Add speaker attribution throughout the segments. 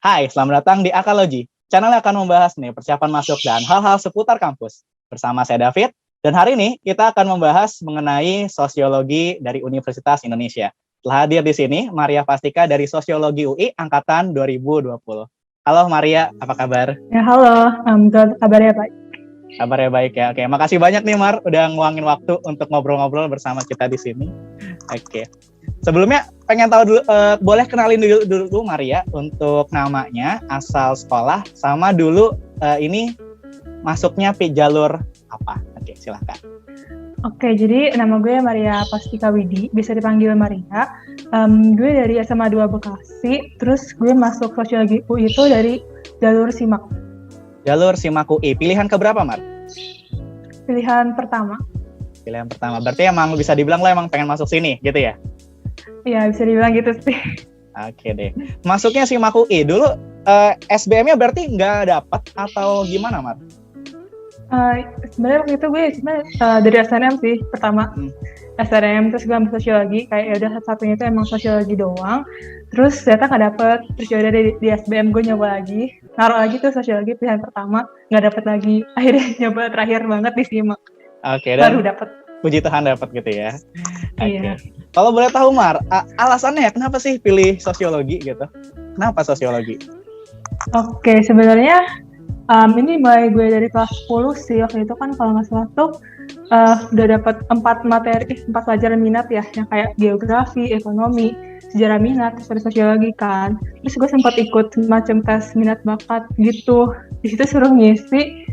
Speaker 1: Hai, selamat datang di Akalogy. Channel yang akan membahas nih persiapan masuk dan hal-hal seputar kampus. Bersama saya David, dan hari ini kita akan membahas mengenai sosiologi dari Universitas Indonesia. Telah hadir di sini Maria Pastika dari Sosiologi UI angkatan 2020. Halo Maria, apa kabar?
Speaker 2: Ya halo, kabarnya baik.
Speaker 1: Kabarnya baik ya. Oke, makasih banyak nih Mar udah ngeluangin waktu untuk ngobrol-ngobrol bersama kita di sini. Oke. Sebelumnya pengen tahu dulu, boleh kenalin dulu Maria untuk namanya, asal sekolah, sama dulu ini masuknya jalur apa? Oke, silakan.
Speaker 2: Oke, jadi nama gue Maria Pastika Widi, bisa dipanggil Maria. Gue dari SMA 2 Bekasi, terus gue masuk Sosiologi UI itu dari jalur SIMAK.
Speaker 1: Jalur SIMAK UI, pilihan keberapa Mar?
Speaker 2: Pilihan pertama.
Speaker 1: Pilihan pertama, berarti emang bisa dibilang lo emang pengen masuk sini gitu ya?
Speaker 2: Iya, bisa dibilang gitu sih.
Speaker 1: Oke deh. Masuknya SIMAK UI dulu, SBM-nya berarti nggak dapat atau gimana, Mar?
Speaker 2: Sebenarnya waktu itu gue dari SNM sih pertama. SNM, terus gue ambil sosiologi, kayak ya udah satu-satunya itu emang sosiologi doang. Terus ternyata nggak dapet, terus ya udah di SBM gue nyoba lagi, naruh lagi tuh sosiologi pilihan pertama, nggak dapet lagi. Akhirnya nyoba terakhir banget di SIMAK.
Speaker 1: Oke,
Speaker 2: baru dapet.
Speaker 1: Puji Tuhan dapat gitu ya.
Speaker 2: Iya.
Speaker 1: Kalau boleh tahu Mar, alasannya kenapa sih pilih sosiologi gitu? Kenapa sosiologi?
Speaker 2: Oke, sebenarnya ini mulai gue dari kelas 10 sih. Waktu itu kan kalau nggak salah tuh udah dapat 4 pelajaran minat ya, yang kayak geografi, ekonomi, sejarah minat, terus ada sosiologi kan. Terus gue sempat ikut semacam tes minat bakat gitu. Di situ suruh ngisi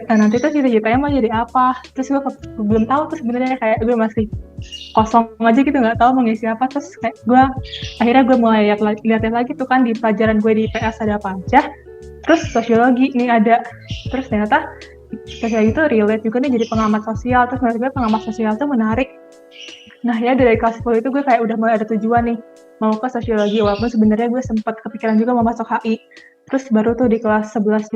Speaker 2: nanti tuh cita-citanya mau jadi apa. Terus gue belum tahu tuh sebenarnya, kayak gue masih kosong aja gitu, nggak tahu mau ngisi apa. Terus kayak akhirnya gue mulai lihat lagi tuh kan di pelajaran gue di PS ada apa aja. Terus sosiologi ini ada, terus ternyata sosiologi itu relate juga nih jadi pengamat sosial. Terus menurut gue pengamat sosial itu menarik. Nah ya dari kelas 10 itu gue kayak udah mulai ada tujuan nih mau ke sosiologi, walaupun sebenarnya gue sempat kepikiran juga mau masuk HI. Terus baru tuh di kelas 11,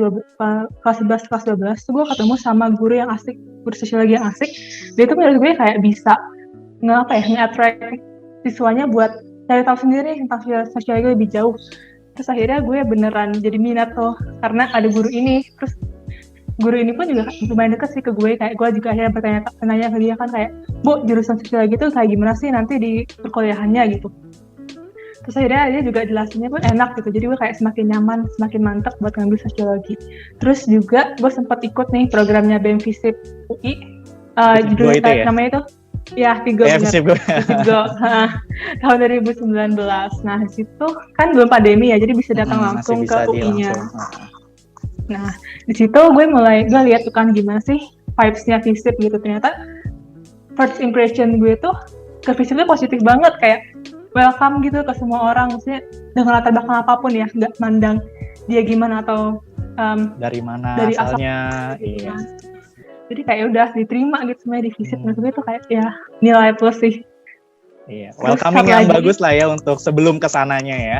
Speaker 2: kelas 12 tuh gue ketemu sama guru yang asik, guru sosiologi yang asik. Dia tuh menurut gue kayak bisa nge-attract siswanya buat cari tahu sendiri tentang sosiologi lebih jauh. Terus akhirnya gue beneran jadi minat tuh karena ada guru ini. Terus guru ini pun juga lumayan deket sih ke gue, kayak gue juga akhirnya bertanya ke dia kan kayak, Bu, jurusan sosiologi itu kayak gimana sih nanti di perkuliahannya gitu. Terus akhirnya dia juga jelasinnya pun enak gitu, jadi gue kayak semakin nyaman, semakin mantap buat ngambil sosiologi. Terus juga gue sempat ikut nih programnya BEM Visip UI, judulnya namanya itu ya Vigo, tahun 2019. Nah di situ kan belum pandemi ya, jadi bisa datang langsung ke UI-nya. Nah di situ gue lihat tuh kan gimana sih vibes-nya Visip gitu. Ternyata first impression gue tuh ke Visipnya positif banget, kayak welcome gitu ke semua orang, maksudnya dengan latar belakang apapun ya, nggak mandang dia gimana atau
Speaker 1: dari mana
Speaker 2: dari
Speaker 1: asalnya.
Speaker 2: Iya. Jadi kayak udah diterima gitu semuanya di Visip. Menurut gue itu kayak ya nilai plus sih.
Speaker 1: Iya, welcoming yang bagus lah ya untuk sebelum kesananya ya.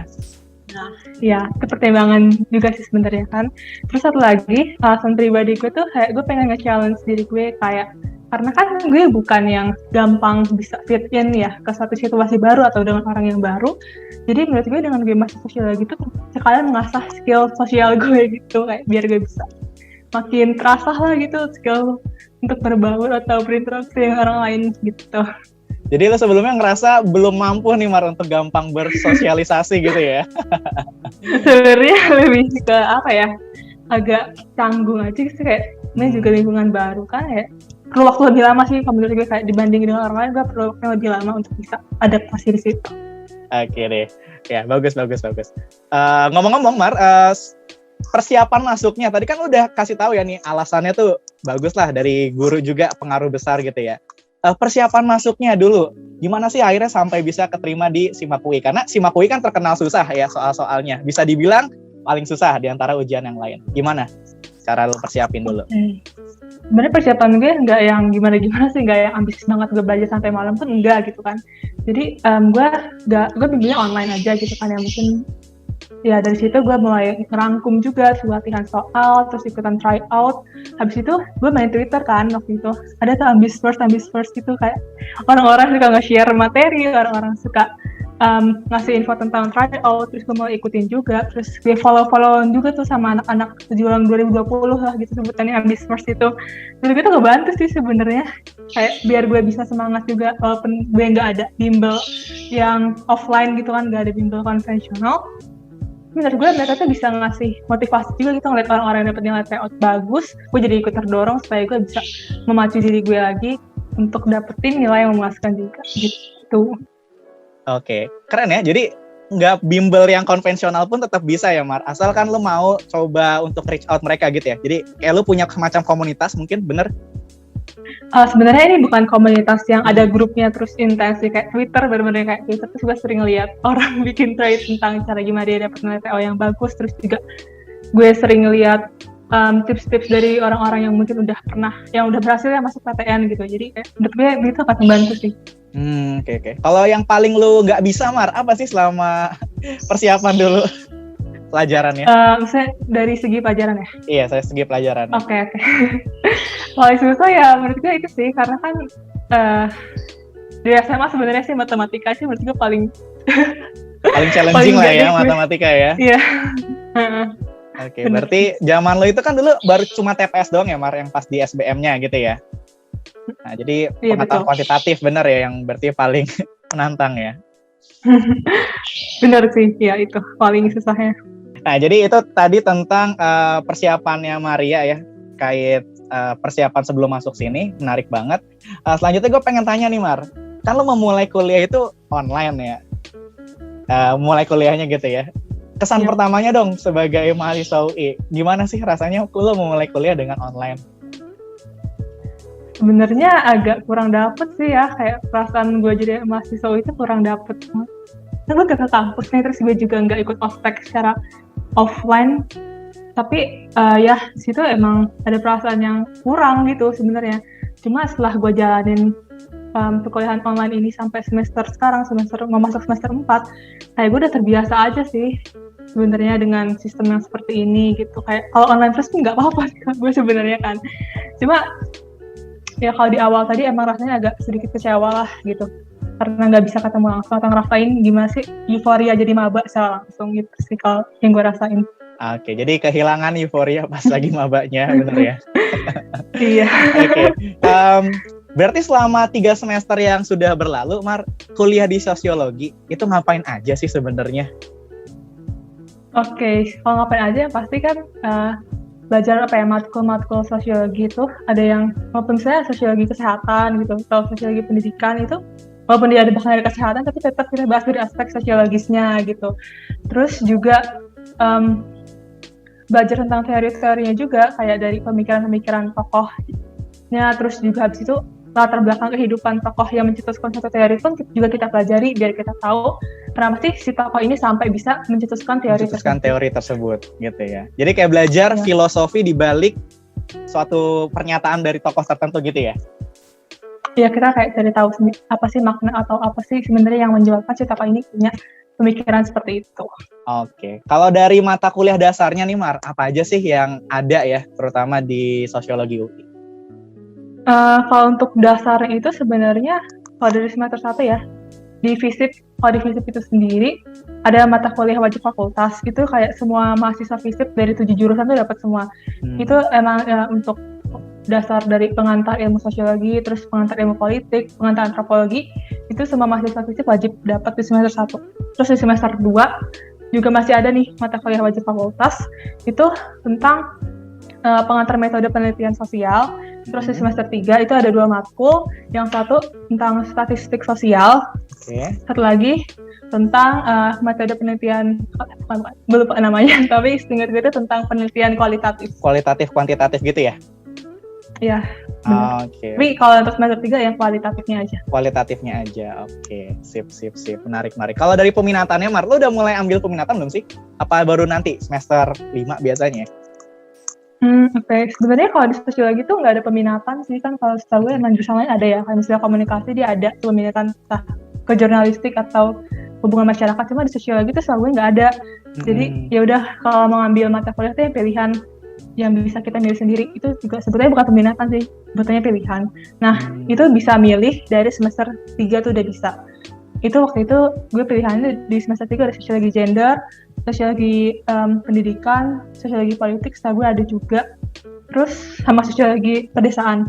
Speaker 2: Nah, ya itu pertimbangan juga sih sebenarnya kan. Terus satu lagi, alasan pribadi gue tuh kayak gue pengen nge-challenge diri gue, kayak karena kan gue bukan yang gampang bisa fit in ya ke satu situasi baru atau dengan orang yang baru. Jadi menurut gue dengan gue masuk sosiologi itu sekalian mengasah skill sosial gue gitu, kayak biar gue bisa makin terasa lah gitu skill untuk berbaur atau berinteraksi dengan orang lain gitu.
Speaker 1: Jadi lo sebelumnya ngerasa belum mampu nih Mar untuk gampang bersosialisasi gitu ya?
Speaker 2: Sebenarnya lebih ke apa ya, agak canggung aja sih, kayak ini juga lingkungan baru kan ya. Perlu waktu lebih lama sih menurut gue, kayak dibanding dengan orang lain gue perlu waktu lebih lama untuk bisa adaptasi di situ.
Speaker 1: Oke deh, ya bagus. Ngomong-ngomong Mar, persiapan masuknya tadi kan udah kasih tahu ya nih alasannya tuh bagus lah, dari guru juga pengaruh besar gitu ya. Persiapan masuknya dulu, gimana sih akhirnya sampai bisa keterima di SIMAK UI? Karena SIMAK UI kan terkenal susah ya soal-soalnya, bisa dibilang paling susah di antara ujian yang lain. Gimana cara lo persiapin dulu?
Speaker 2: Sebenarnya persiapan gue nggak yang gimana sih, nggak yang ambisius banget gue belajar sampai malam pun enggak gitu kan. Jadi gue bimbingnya online aja gitu kan ya, mungkin ya dari situ gue mulai ngerangkum juga latihan soal, terus ikutan try out. Habis itu gue main Twitter kan waktu itu, ada tuh ambis first gitu, kayak orang-orang suka nge-share materi, orang-orang suka ngasih info tentang tryout, terus gue mau ikutin juga, terus gue follow-followan juga tuh sama anak-anak pejuang 2020 lah gitu sebutannya Ambis First itu. Terus gue tuh ngebantu sih sebenarnya, kayak biar gue bisa semangat juga walaupun gue nggak ada bimbel yang offline gitu kan, nggak ada bimbel konvensional. Menurut gue mereka tuh bisa ngasih motivasi juga gitu, ngeliat orang-orang yang dapet nilai tryout bagus, gue jadi ikut terdorong supaya gue bisa memacu diri gue lagi untuk dapetin nilai yang memuaskan juga gitu.
Speaker 1: Oke, keren ya. Jadi nggak bimbel yang konvensional pun tetap bisa ya, Mar. Asalkan lo mau coba untuk reach out mereka gitu ya. Jadi kayak lo punya semacam komunitas mungkin, bener?
Speaker 2: Sebenarnya ini bukan komunitas yang ada grupnya terus intens kayak Twitter, bener-bener kayak Twitter tuh juga sering lihat orang bikin thread tentang cara gimana dia dapat nilai TO yang bagus, terus juga gue sering lihat tips-tips dari orang-orang yang mungkin udah berhasil ya masuk PTN gitu. Jadi kayak menurut gue itu akan membantu sih.
Speaker 1: Oke. Kalau yang paling lu nggak bisa, Mar, apa sih selama persiapan dulu pelajarannya?
Speaker 2: Misalnya dari segi pelajaran ya?
Speaker 1: Iya, saya segi pelajaran.
Speaker 2: Oke. Paling susah ya menurut gue itu sih, karena kan di SMA sebenarnya sih matematika sih menurut gue paling
Speaker 1: challenging lah ya matematika ya.
Speaker 2: Iya.
Speaker 1: Oke, berarti zaman lo itu kan dulu baru cuma TPS doang ya, Mar, yang pas di SBM-nya gitu ya. Nah, jadi pengetahuan kuantitatif bener ya yang berarti paling menantang ya.
Speaker 2: Bener sih, ya itu paling susahnya.
Speaker 1: Nah, jadi itu tadi tentang persiapannya Maria ya, kait persiapan sebelum masuk sini, menarik banget. Selanjutnya gue pengen tanya nih, Mar, kan lo memulai kuliah itu online ya, mulai kuliahnya gitu ya. Kesan pertamanya dong sebagai mahasiswa UI, gimana sih rasanya lo memulai kuliah dengan online?
Speaker 2: Sebenarnya agak kurang dapet sih ya, kayak perasaan gue jadi mahasiswa UI itu kurang dapet. Gue gak ke kampus nih, terus gue juga nggak ikut ospek secara offline. Tapi ya situ emang ada perasaan yang kurang gitu sebenarnya. Cuma setelah gue jalanin perkuliahan online ini sampai semester mau masuk semester 4, kayak gue udah terbiasa aja sih sebenarnya dengan sistem yang seperti ini gitu. Kayak kalau online terus pun nggak apa-apa gue sebenarnya kan. Cuma ya kalau di awal tadi emang rasanya agak sedikit kecewa lah gitu, karena nggak bisa ketemu langsung atau ngerasain gimana sih euforia jadi maba secara langsung gitu sih kalau yang gue rasain.
Speaker 1: Oke, jadi kehilangan euforia pas lagi mabanya, bener ya?
Speaker 2: Iya.
Speaker 1: Oke. Berarti selama 3 semester yang sudah berlalu, Mar, kuliah di sosiologi itu ngapain aja sih sebenarnya?
Speaker 2: Oke, kalau ngapain aja yang pasti kan belajar matkul sosiologi itu ada yang walaupun misalnya sosiologi kesehatan gitu, atau sosiologi pendidikan itu walaupun dia ada bahan dari kesehatan tapi tetap kita bahas dari aspek sosiologisnya gitu. Terus juga belajar tentang teori-teorinya juga, kayak dari pemikiran-pemikiran tokohnya, terus juga habis itu latar belakang kehidupan tokoh yang mencetuskan suatu teori pun juga kita pelajari biar kita tahu kenapa sih si tokoh ini sampai bisa mencetuskan teori
Speaker 1: tersebut gitu ya. Jadi kayak belajar filosofi di balik suatu pernyataan dari tokoh tertentu gitu ya.
Speaker 2: Iya, kita kayak cari tahu apa sih makna atau apa sih sebenarnya yang menyebabkan si tokoh ini punya pemikiran seperti itu.
Speaker 1: Oke. Kalau dari mata kuliah dasarnya nih, Mar, apa aja sih yang ada ya, terutama di sosiologi UI?
Speaker 2: Kalau untuk dasarnya itu sebenarnya kalau dari semester 1 ya, di FISIP itu sendiri ada mata kuliah wajib fakultas, itu kayak semua mahasiswa FISIP dari 7 jurusan tuh dapat semua. Itu emang untuk dasar dari pengantar ilmu sosiologi, terus pengantar ilmu politik, pengantar antropologi, itu semua mahasiswa FISIP wajib dapat di semester 1. Terus di semester 2 juga masih ada nih mata kuliah wajib fakultas, itu tentang pengantar metode penelitian sosial. Terus di semester 3 itu ada 2 matkul, yang satu tentang statistik sosial, satu lagi tentang metode penelitian, belum lupa namanya, tapi seingat gue itu tentang penelitian kualitatif kuantitatif gitu ya? Iya, benar. Tapi kalau untuk semester 3 yang kualitatifnya aja. Oke, sip. Menarik. Kalau dari peminatannya, Mar, lu udah mulai ambil peminatan belum sih? Apa baru nanti semester 5 biasanya? Oke. Sebenarnya kalau di sosiologi tuh nggak ada peminatan sih, kan kalau setahu gue emang jurusan lain ada ya, kayak misalnya komunikasi dia ada peminatan entah ke jurnalistik atau hubungan masyarakat, cuma di sosiologi tuh setahu gue nggak ada. Jadi ya udah, kalau mau ngambil mata kuliah itu yang pilihan yang bisa kita milih sendiri, itu juga sebetulnya bukan peminatan sih, sebetulnya pilihan. Nah, itu bisa milih dari semester 3 tuh udah bisa. itu waktu itu gue pilihannya di semester 3 ada sosiologi gender, sosiologi pendidikan, sosiologi politik, setelah gue ada juga. Terus sama sosiologi pedesaan.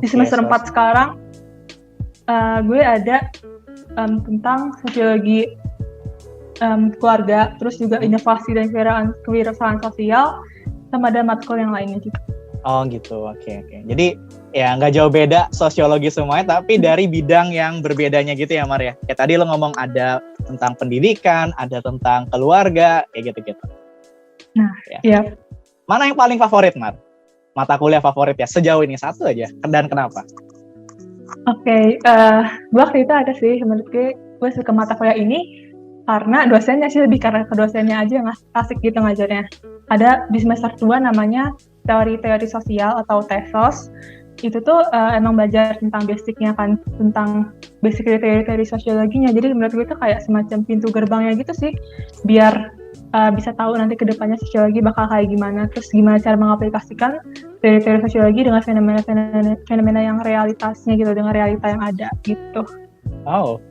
Speaker 2: Di semester 4 sekarang gue ada tentang sosiologi keluarga, terus juga inovasi dan kewirausahaan sosial, sama ada matkul yang lainnya juga.
Speaker 1: Oh gitu, oke. Jadi ya nggak jauh beda sosiologi semuanya, tapi dari bidang yang berbedanya gitu ya Mar ya. Kayak tadi lo ngomong ada tentang pendidikan, ada tentang keluarga, kayak gitu-gitu.
Speaker 2: Nah, ya.
Speaker 1: Mana yang paling favorit Mar? Mata kuliah favorit ya, sejauh ini satu aja, dan kenapa?
Speaker 2: Oke, gue waktu itu ada sih, menurut gue suka mata kuliah ini karena dosennya sih, lebih karena ke dosennya aja yang asik gitu ngajarnya. Ada di semester 2 namanya teori-teori sosial atau TESOS. Itu tuh emang belajar tentang basicnya kan, tentang basic teori-teori sosiologinya. Jadi menurut gue itu kayak semacam pintu gerbangnya gitu sih, biar bisa tahu nanti ke depannya sosiologi bakal kayak gimana, terus gimana cara mengaplikasikan teori-teori sosiologi dengan fenomena yang realitasnya gitu, dengan realita yang ada gitu.
Speaker 1: Oh,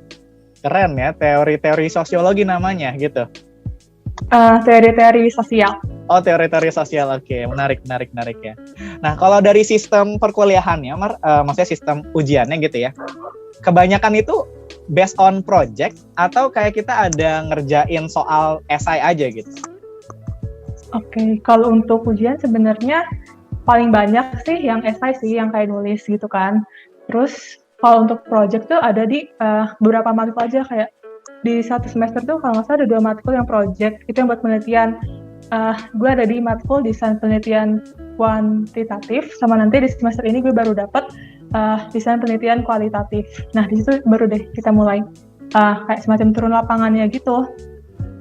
Speaker 1: keren ya, teori-teori sosiologi namanya gitu.
Speaker 2: Teori-teori sosial.
Speaker 1: Oh, teori-teori sosial, oke. Menarik ya. Nah, kalau dari sistem perkuliahannya, maksudnya sistem ujiannya gitu ya, kebanyakan itu based on project atau kayak kita ada ngerjain soal esai aja gitu?
Speaker 2: Oke, kalau untuk ujian sebenarnya paling banyak sih yang esai sih, yang kayak nulis gitu kan. Terus kalau untuk project tuh ada di beberapa matkul aja, kayak di satu semester tuh kalau nggak salah ada 2 matkul yang project, itu yang buat penelitian. Gue ada di matkul desain penelitian kuantitatif, sama nanti di semester ini gue baru dapet desain penelitian kualitatif. Nah di situ baru deh kita mulai kayak semacam turun lapangannya gitu.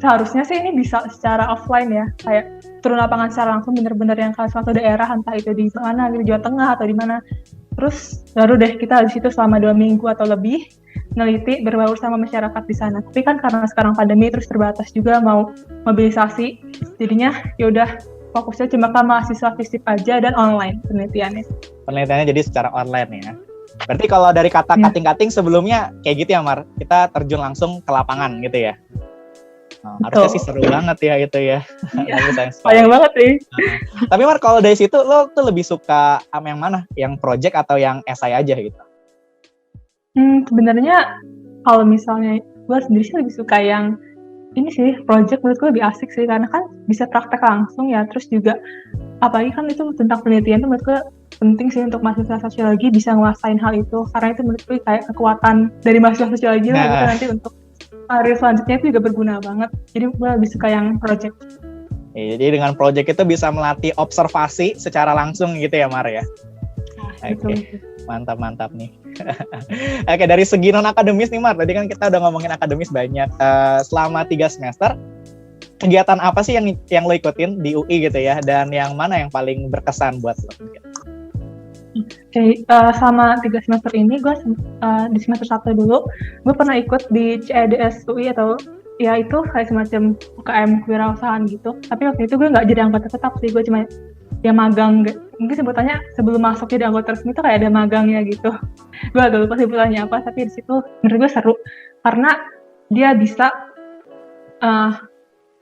Speaker 2: Seharusnya sih ini bisa secara offline ya, kayak turun lapangan secara langsung bener-bener yang ke suatu daerah, entah itu di mana, di Jawa Tengah atau di mana. Terus baru deh kita di situ selama 2 minggu atau lebih neliti, berbaur sama masyarakat di sana. Tapi kan karena sekarang pandemi terus terbatas juga mau mobilisasi, jadinya ya udah fokusnya cuma ke mahasiswa fisip aja dan online penelitiannya.
Speaker 1: Penelitiannya jadi secara online ya. Berarti kalau dari kata cutting-cutting sebelumnya kayak gitu ya Mar, kita terjun langsung ke lapangan gitu ya. Harusnya sih seru banget ya itu ya.
Speaker 2: Iya, sayang banget sih.
Speaker 1: Tapi Mar, kalau dari situ lo tuh lebih suka yang mana? Yang project atau yang esai aja gitu?
Speaker 2: Sebenarnya kalau misalnya gue sendiri sih lebih suka yang ini sih, project menurut gue lebih asik sih, karena kan bisa praktek langsung ya, terus juga apalagi kan itu tentang penelitian tuh menurut gue penting sih untuk mahasiswa sosiologi bisa nguasain hal itu, karena itu menurut gue kayak kekuatan dari mahasiswa sosiologi lah gitu, nanti untuk karir selanjutnya itu juga berguna banget. Jadi gue lebih suka yang project.
Speaker 1: Jadi dengan project itu bisa melatih observasi secara langsung gitu ya Mar ya. Oke. Mantap nih. Oke, dari segi non akademis nih Mar, tadi kan kita udah ngomongin akademis banyak. Selama 3 semester kegiatan apa sih yang lo ikutin di UI gitu ya, dan yang mana yang paling berkesan buat lo?
Speaker 2: Oke, selama 3 semester ini gue di semester 1 dulu gue pernah ikut di CEDS UI, atau ya itu kayak semacam UKM kewirausahaan gitu. Tapi waktu itu gue nggak jadi anggota tetap sih, gue cuma ya magang. Mungkin sebutannya sebelum masuk jadi anggota resmi itu kayak ada magangnya gitu. Gue agak lupa sebutannya apa, tapi di situ menurut gue seru karena dia bisa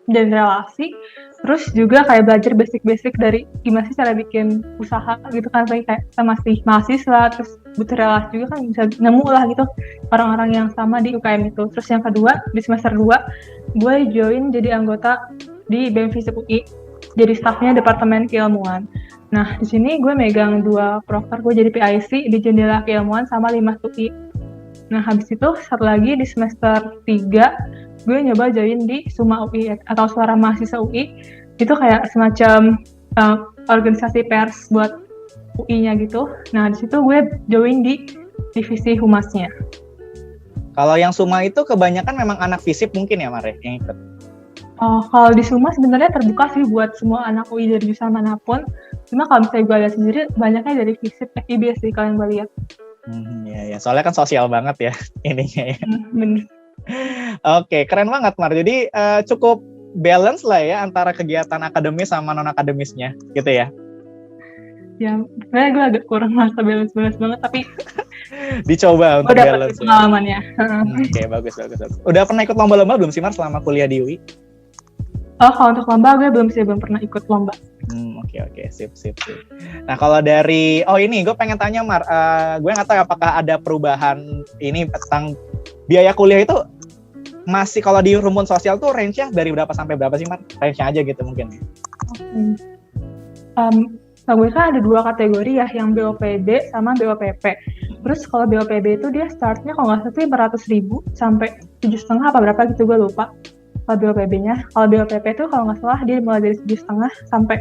Speaker 2: dan relasi, terus juga kayak belajar basic-basic dari gimana sih cara bikin usaha gitu kan, kayak kita masih mahasiswa terus butuh relasi juga kan, bisa nemu lah gitu orang-orang yang sama di UKM itu. Terus yang kedua di semester 2 gue join jadi anggota di BEM FISIP UI, jadi stafnya Departemen Keilmuan. Nah di sini gue megang 2 proker, gue jadi PIC di Jendela Keilmuan sama 5 UI. Nah habis itu satu lagi di semester 3 gue nyoba join di Suma UI atau Suara Mahasiswa UI. Itu kayak semacam organisasi pers buat UI-nya gitu. Nah di situ gue join di divisi humasnya.
Speaker 1: Kalau yang Suma itu kebanyakan memang anak FISIP mungkin ya Mar yang ikut?
Speaker 2: Kalau di Suma sebenarnya terbuka sih buat semua anak UI dari jurusan manapun. Cuma kalau misalnya gue lihat sendiri banyaknya dari FISIP, FIB sih kalau yang gue lihat.
Speaker 1: Ya, soalnya kan sosial banget ya ininya ya.
Speaker 2: Bener.
Speaker 1: Oke, keren banget Mar. Jadi cukup balance lah ya antara kegiatan akademis sama non akademisnya, gitu ya?
Speaker 2: Ya, sebenarnya gue agak kurang merasa balance banget, tapi
Speaker 1: Dicoba
Speaker 2: Gue
Speaker 1: untuk
Speaker 2: dapet
Speaker 1: balance ya.
Speaker 2: pengalamannya.
Speaker 1: Oke, bagus. Udah pernah ikut lomba-lomba belum sih Mar selama kuliah di UI?
Speaker 2: Oh, kalau untuk lomba gue belum pernah ikut lomba.
Speaker 1: Oke, sip. Nah, kalau dari, ini gue pengen tanya Mar, gue nggak tahu apakah ada perubahan ini tentang biaya kuliah itu masih kalau di rumpun sosial tuh range-nya dari berapa sampai berapa sih Mar? Range-nya aja gitu mungkin.
Speaker 2: Nah, gue kan ada 2 kategori ya, yang BOPB sama BOPP. Terus kalau BOPB itu dia startnya kalau nggak salah 500.000 sampai 7,5 apa berapa gitu, gue lupa. Kalau BOPB-nya, kalau BOPP itu kalau nggak salah dia mulai dari 7,5 sampai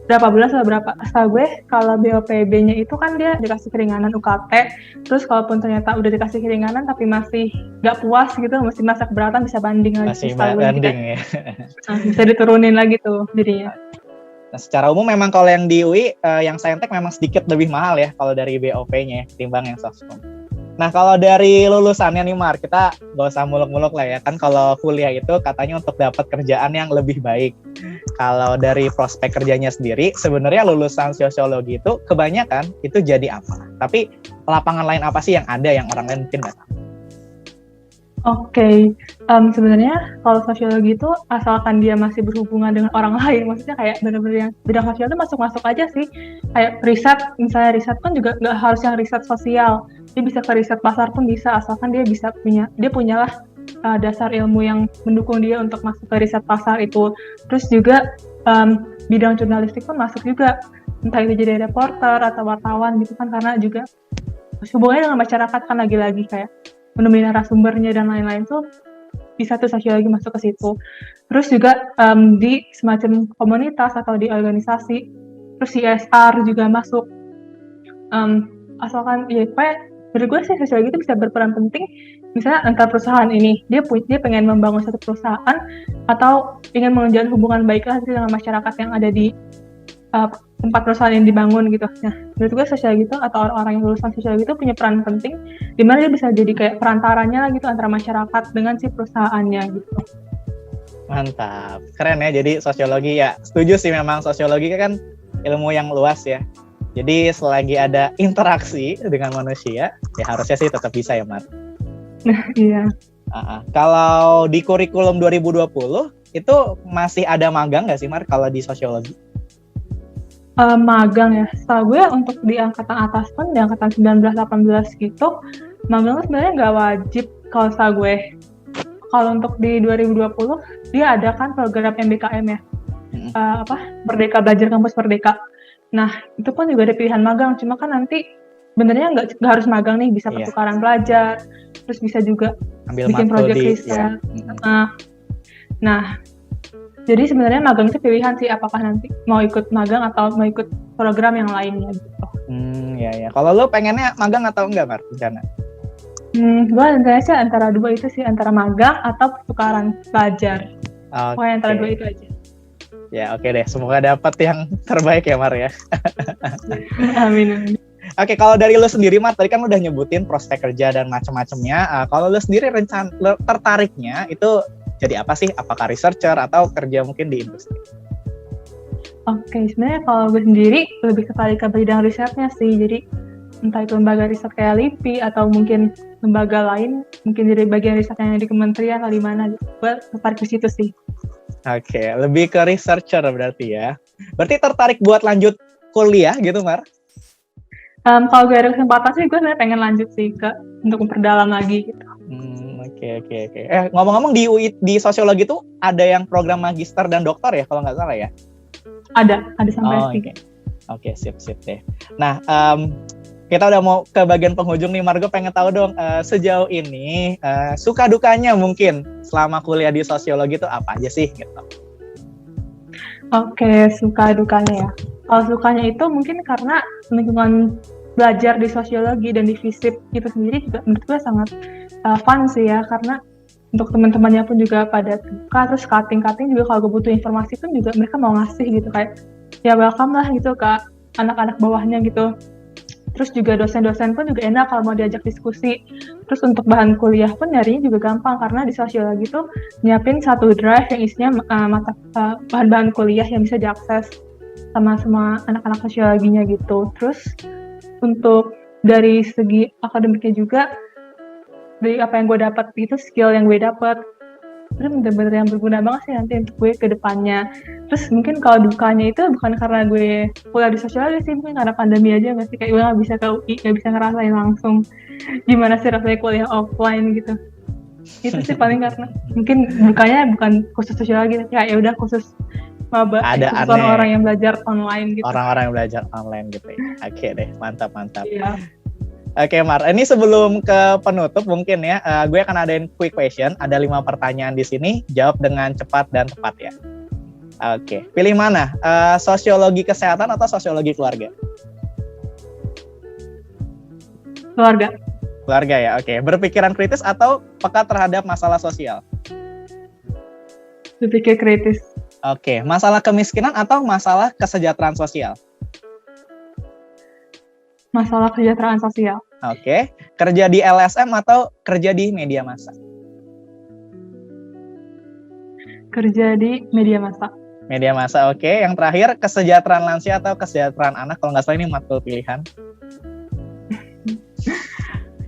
Speaker 2: berapa bulan atau berapa. Asal gue kalau BOPB-nya itu kan dia dikasih keringanan UKT, terus kalaupun ternyata udah dikasih keringanan tapi masih nggak puas gitu, masih masa keberatan bisa banding lagi.
Speaker 1: Masih banding ya.
Speaker 2: Nah, bisa diturunin lagi tuh jadinya.
Speaker 1: Nah, secara umum memang kalau yang di UI, yang Saintek memang sedikit lebih mahal ya kalau dari BOP-nya ketimbang yang Soskom. Nah, kalau dari lulusannya nih Mar, kita gak usah muluk-muluk lah ya. Kan kalau kuliah itu katanya untuk dapat kerjaan yang lebih baik. Kalau dari prospek kerjanya sendiri, sebenarnya lulusan sosiologi itu kebanyakan itu jadi apa? Tapi lapangan lain apa sih yang ada yang orang lain mungkin nggak tahu?
Speaker 2: Oke, sebenarnya kalau sosiologi itu asalkan dia masih berhubungan dengan orang lain, maksudnya kayak benar-benar yang bidang sosial itu masuk-masuk aja sih. Kayak riset, misalnya riset kan juga nggak harus yang riset sosial, dia bisa ke riset pasar pun bisa, asalkan dia punyalah dasar ilmu yang mendukung dia untuk masuk ke riset pasar itu. Terus juga bidang jurnalistik pun masuk juga, entah itu jadi reporter atau wartawan gitu kan, karena juga hubungannya dengan masyarakat kan lagi-lagi kayak menemui narasumbernya dan lain-lain tuh bisa tuh sosiologi masuk ke situ. Terus juga di semacam komunitas atau di organisasi, terus CSR juga masuk. Asalkan ya kayak menurut gue sih sosiologi itu bisa berperan penting. Misalnya antar perusahaan ini dia pengen membangun satu perusahaan atau ingin menjalin hubungan baiklah dengan masyarakat yang ada di tempat perusahaan yang dibangun gitu. Nah, menurut gue sosiologi itu atau orang-orang yang lulusan sosiologi itu punya peran penting di mana dia bisa jadi kayak perantaranya lah gitu antara masyarakat dengan si perusahaannya gitu.
Speaker 1: Mantap, keren ya. Jadi sosiologi ya, setuju sih memang sosiologi kan ilmu yang luas ya. Jadi selagi ada interaksi dengan manusia, ya harusnya sih tetap bisa ya Mar.
Speaker 2: Nah, iya.
Speaker 1: Kalau di kurikulum 2020 itu masih ada magang nggak sih Mar kalau di sosiologi?
Speaker 2: Magang ya, setahu gue untuk di angkatan atas pun, di angkatan 19-18 gitu, magang sebenarnya nggak wajib kalau setahu gue. Kalau untuk di 2020, dia ada kan program MBKM ya, Merdeka Belajar Kampus Merdeka. Nah, itu pun juga ada pilihan magang, cuma kan nanti benernya nggak harus magang nih, bisa pertukaran belajar, terus bisa juga
Speaker 1: ambil
Speaker 2: bikin proyek riset. Nah, jadi sebenarnya magang itu pilihan sih, apakah nanti mau ikut magang atau mau ikut program yang lainnya gitu.
Speaker 1: Ya. Kalau lo pengennya magang atau enggak Mar? Rencana?
Speaker 2: Gue rencananya sih antara dua itu sih, antara magang atau pertukaran pelajar. Pokoknya antara dua itu aja.
Speaker 1: Ya oke deh, semoga dapat yang terbaik ya Mar ya.
Speaker 2: Amin.
Speaker 1: Oke, kalau dari lo sendiri Mar, tadi kan udah nyebutin prospek kerja dan macam-macamnya. Kalau lo sendiri tertariknya itu jadi apa sih? Apakah researcher atau kerja mungkin di industri?
Speaker 2: Oke, sebenarnya kalau gue sendiri lebih tertarik ke bidang risetnya sih. Jadi entah itu lembaga riset kayak LIPI atau mungkin lembaga lain, mungkin dari bagian risetnya di kementerian atau di mana. Gue tertarik di situ sih. Oke,
Speaker 1: lebih ke researcher berarti ya. Berarti tertarik buat lanjut kuliah gitu Mar?
Speaker 2: Kalau gue ada kesempatan sih, gue sebenarnya pengen lanjut sih untuk memperdalam lagi gitu.
Speaker 1: Oke. Ngomong-ngomong di UI, di sosiologi itu ada yang program magister dan doktor ya kalau nggak salah ya?
Speaker 2: Ada sampai S3.
Speaker 1: Oke, sip deh. Nah, kita udah mau ke bagian penghujung nih, Margo pengen tahu dong sejauh ini suka dukanya mungkin selama kuliah di sosiologi itu apa aja sih gitu?
Speaker 2: Oke, suka dukanya ya. Kalau sukanya itu mungkin karena lingkungan belajar di sosiologi dan di FISIP itu sendiri juga menurut gue sangat fun sih ya, karena untuk teman-temannya pun juga pada suka, terus cutting juga kalau gue butuh informasi pun juga mereka mau ngasih gitu, kayak ya welcome lah gitu ke anak-anak bawahnya gitu. Terus juga dosen-dosen pun juga enak kalau mau diajak diskusi. Terus untuk bahan kuliah pun nyarinya juga gampang, karena di sosiologi tuh nyiapin satu drive yang isinya bahan-bahan kuliah yang bisa diakses sama semua anak-anak sosiologinya gitu. Terus untuk dari segi akademiknya juga, dari apa yang gue dapat itu, skill yang gue dapat, itu bener-bener yang berguna banget sih nanti untuk gue ke depannya. Terus mungkin kalau dukanya itu bukan karena gue kuliah di sosiologi sih, mungkin karena pandemi aja nggak sih, kayak gue nggak bisa ke UI, nggak bisa ngerasain langsung gimana sih rasanya kuliah offline gitu. Itu sih paling karena mungkin dukanya bukan khusus sosiologi, tapi ya udah khusus maba, khusus orang-orang yang belajar online gitu.
Speaker 1: Orang-orang yang belajar online gitu ya. Oke deh, mantap.
Speaker 2: Iya.
Speaker 1: Oke Mar, ini sebelum ke penutup mungkin ya, gue akan adain quick question, ada 5 pertanyaan di sini, jawab dengan cepat dan tepat ya. Oke, pilih mana? Sosiologi kesehatan atau sosiologi keluarga? Keluarga ya, oke. Berpikiran kritis atau peka terhadap masalah sosial?
Speaker 2: Berpikir kritis.
Speaker 1: Oke, masalah kemiskinan atau masalah kesejahteraan sosial?
Speaker 2: Masalah kesejahteraan sosial.
Speaker 1: Oke, kerja di LSM atau kerja di media massa?
Speaker 2: Kerja di media massa.
Speaker 1: Media massa, oke. Yang terakhir, kesejahteraan lansia atau kesejahteraan anak? Kalau nggak salah ini matkul pilihan.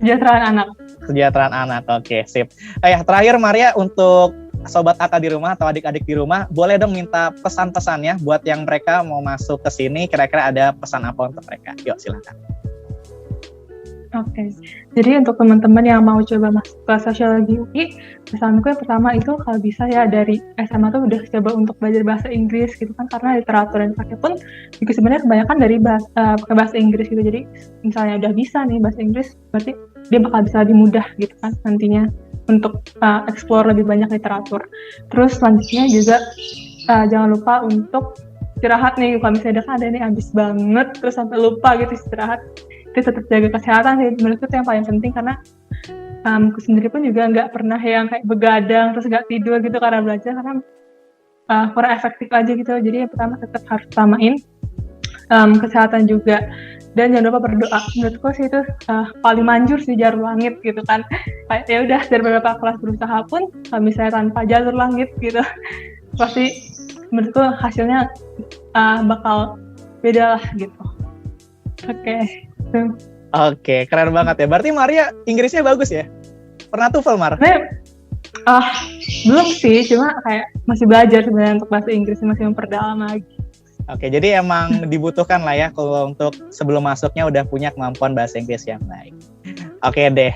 Speaker 2: Kesejahteraan anak.
Speaker 1: Kesejahteraan anak, oke, sip. Terakhir Maria, untuk sobat AK di rumah atau adik-adik di rumah, boleh dong minta pesan-pesannya buat yang mereka mau masuk ke sini, kira-kira ada pesan apa untuk mereka? Yuk, silakan.
Speaker 2: Oke, jadi untuk teman-teman yang mau coba masuk ke sosiologi UI, pesanku yang pertama itu kalau bisa ya dari SMA tuh udah coba untuk belajar bahasa Inggris gitu kan, karena literatur yang dipakai pun juga sebenarnya kebanyakan dari bahasa Inggris gitu. Jadi misalnya udah bisa nih bahasa Inggris, berarti dia bakal bisa lebih mudah gitu kan nantinya untuk explore lebih banyak literatur. Terus selanjutnya juga jangan lupa untuk istirahat nih, kalau misalnya ada nih habis banget terus sampai lupa gitu istirahat, itu tetap jaga kesehatan sih, menurutku itu yang paling penting, karena aku sendiri pun juga nggak pernah yang kayak begadang terus nggak tidur gitu karena belajar, karena kurang efektif aja gitu. Jadi yang pertama tetap harus utamain kesehatan juga, dan jangan lupa berdoa. Menurutku sih itu paling manjur sih jalur langit gitu kan. Kayak ya udah, dari beberapa kelas berusaha pun kalau misalnya tanpa jalur langit gitu pasti menurutku hasilnya bakal beda lah gitu.
Speaker 1: Oke, keren banget ya. Berarti Maria Inggrisnya bagus ya? Pernah TOEFL, Mar?
Speaker 2: Belum sih, cuma kayak masih belajar sebenarnya untuk bahasa Inggris, masih memperdalam lagi.
Speaker 1: Oke, jadi emang dibutuhkan lah ya kalau untuk sebelum masuknya udah punya kemampuan bahasa Inggris yang baik. Oke deh,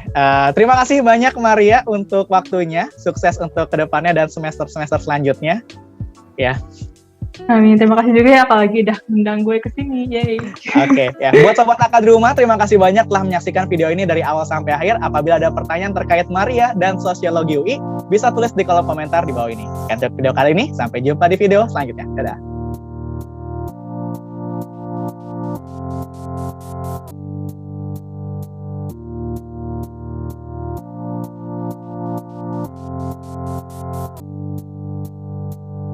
Speaker 1: terima kasih banyak Maria untuk waktunya. Sukses untuk kedepannya dan semester-semester selanjutnya. Ya.
Speaker 2: Amin, terima kasih juga ya apalagi udah undang gue ke sini. Yeay.
Speaker 1: Oke, ya. Buat sobat AK di rumah, terima kasih banyak telah menyaksikan video ini dari awal sampai akhir. Apabila ada pertanyaan terkait Maria dan sosiologi UI, bisa tulis di kolom komentar di bawah ini. Untuk video kali ini, sampai jumpa di video selanjutnya. Dadah.